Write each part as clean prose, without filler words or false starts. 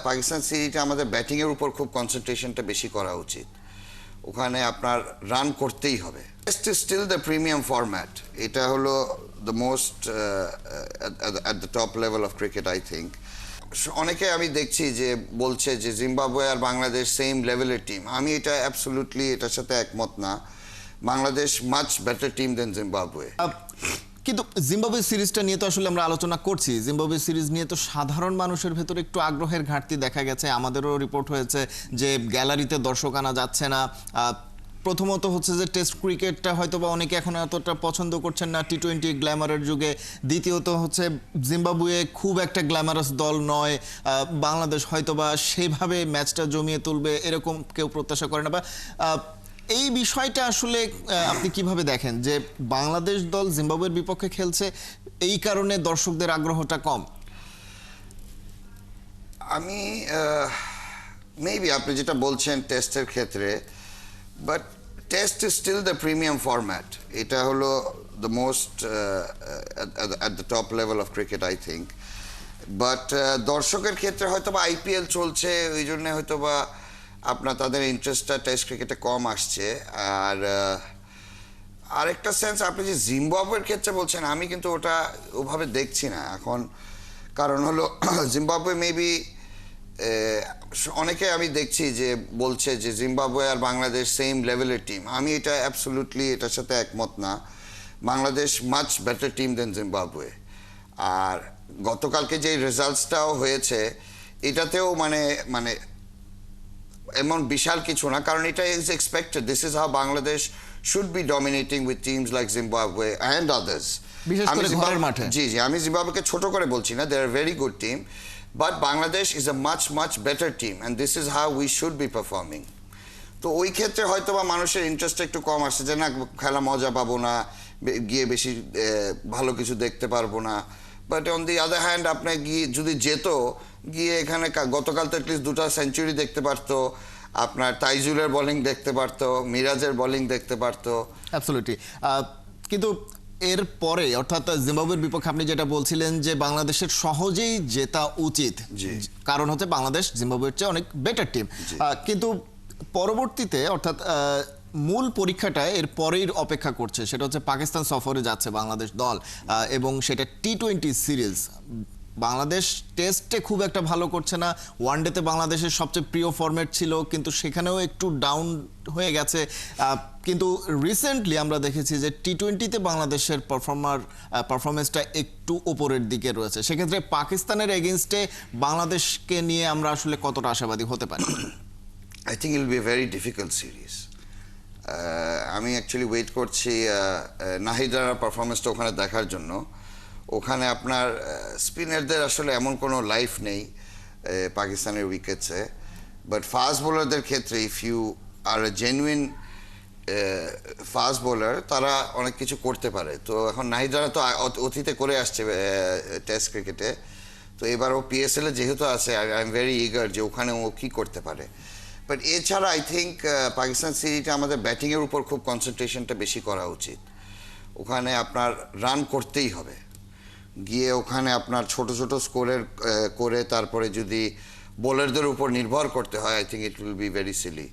পাকিস্তান সিরিজটা আমাদের ব্যাটিং এর উপর খুব কনসেন্ট্রেশনটা বেশি করা উচিত। ওখানে আপনার রান করতেই হবে। Test is still the premium format. এটা হলো the most at the top level of cricket I think. অনেকে আমি দেখছি যে বলছে যে জিম্বাবুয়ে আর বাংলাদেশ সেম লেভেলের টিম। আমি এটা অ্যাবসলিউটলি এটার সাথে একমত না। Bangladesh much better team than Zimbabwe. কিন্তু জিম্বাবুয়ে সিরিজটা নিয়ে তো আসলে আমরা আলোচনা করছি। জিম্বাবুয়ে সিরিজ নিয়ে তো সাধারণ মানুষের ভেতরে একটু আগ্রহের ঘাটতি দেখা গেছে। আমাদেরও রিপোর্ট হয়েছে যে গ্যালারিতে দর্শক আনা যাচ্ছে না। প্রথমত হচ্ছে যে টেস্ট ক্রিকেটটা হয়তো বা অনেকে এখন এতটা পছন্দ করছেন না টি-20 গ্ল্যামারের যুগে। দ্বিতীয়ত হচ্ছে জিম্বাবুয়ে খুব একটা গ্ল্যামারাস দল নয়। বাংলাদেশ হয়তো বা সেইভাবে ম্যাচটা জমিয়ে তুলবে এরকম কেউ প্রত্যাশা করে না। বা এই বিষয়টা আসলে আপনি কিভাবে দেখেন যে বাংলাদেশ দল জিম্বাবুয়ের বিপক্ষে খেলছে, এই কারণে দর্শকদের আগ্রহটা কম? আমি মেবি আপনি যেটা বলছেন টেস্টের ক্ষেত্রে, but test is still the premium format. এটা হলো the most at the top level of cricket I think. But দর্শকের ক্ষেত্রে হয়তো বা আইপিএল চলছে, ওই জন্য হয়তো বা আপনার তাদের ইন্টারেস্টটা টেস্ট ক্রিকেটে কম আসছে। আর আরেকটা সেন্স, আপনি যে জিম্বাবুয়ের ক্ষেত্রে বলছেন, আমি কিন্তু ওটা ওভাবে দেখছি না এখন। কারণ হলো জিম্বাবুয়ে মেবি অনেকে আমি দেখছি যে বলছে যে জিম্বাবুয়ে আর বাংলাদেশ সেম লেভেলের টিম। আমি এটা অ্যাবসলিউটলি এটার সাথে একমত না। Bangladesh much better team than Zimbabwe. আর গতকালকে যে রেজাল্টসটাও হয়েছে, এটাতেও মানে মানে এমন বিশাল কিছু না, কারণ এটা is expected. This is how Bangladesh should be dominating with teams like Zimbabwe and others. বিশেষ করে ঘরের মাঠে। জি জি, আমি জিম্বাবুয়েকে ছোট করে বলছি না, they are very good team, but Bangladesh is a much better team and this is how we should be performing. তো ওই ক্ষেত্রে হয়তো বা মানুষের ইন্টারেস্টটা একটু কম আসছে, যে না খেলা মজা পাবো না, গিয়ে বেশি ভালো কিছু দেখতে পারবো না। But on the other hand আপনি গিয়ে যদি যেত, গিয়ে এখানে গতকাল তো অ্যাটলিস্ট 2টা সেঞ্চুরি দেখতে পারতো, আপনার তাইজুলের বোলিং দেখতে পারতো, মিরাজের বোলিং দেখতে পারতো। অ্যাবসলিউটলি। কিন্তু এর পরে অর্থাৎ জিম্বাবুয়ের বিপক্ষে আপনি যেটা বলছিলেন যে বাংলাদেশের সহজেই জেতা উচিত, কারণ হচ্ছে বাংলাদেশ জিম্বাবুয়ের চেয়ে অনেক বেটার টিম। কিন্তু পরবর্তীতে অর্থাৎ মূল পরীক্ষাটা এর পরেই অপেক্ষা করছে, সেটা হচ্ছে পাকিস্তান সফরে যাচ্ছে বাংলাদেশ দল, এবং সেটা টি-20 সিরিজ। বাংলাদেশ টেস্টে খুব একটা ভালো করছে না। ওয়ানডেতে বাংলাদেশের সবচেয়ে প্রিয় ফরম্যাট ছিল, কিন্তু সেখানেও একটু ডাউন হয়ে গেছে। কিন্তু রিসেন্টলি আমরা দেখেছি যে টি-20তে বাংলাদেশের পারফরমেন্সটা একটু ওপরের দিকে রয়েছে। সেক্ষেত্রে পাকিস্তানের এগেনস্টে বাংলাদেশকে নিয়ে আমরা আসলে কতটা আশাবাদী হতে পারি? I think it will B a very difficult series. আমি অ্যাকচুয়ালি ওয়েট করছি নাহিদ রানার পারফরমেন্সটা ওখানে দেখার জন্য। ওখানে আপনার স্পিনারদের আসলে এমন কোনো লাইফ নেই পাকিস্তানের উইকেটসে, বাট ফাস্ট বোলারদের ক্ষেত্রে if you are a genuine fast bowler, তারা অনেক কিছু করতে পারে। তো এখন নাহিদ রানা তো অতীতে করে আসছে টেস্ট ক্রিকেটে, তো এবার ও পিএসএল এ যেহেতু আছে, আই এম ভেরি ইগার যে ওখানে ও কী করতে পারে। বাট এছাড়া আই থিঙ্ক পাকিস্তান সিরিজটা আমাদের ব্যাটিংয়ের উপর খুব কনসেন্ট্রেশনটা বেশি করা উচিত। ওখানে আপনার রান করতেই হবে। গিয়ে ওখানে আপনার ছোট ছোট স্কোরের করে তারপরে যদি বোলারদের উপর নির্ভর করতে হয়, I think it will be very silly.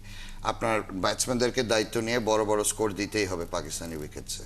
আপনার ব্যাটসম্যানদেরকে দায়িত্ব নিয়ে বড় বড় স্কোর দিতেই হবে পাকিস্তানি উইকেটসে।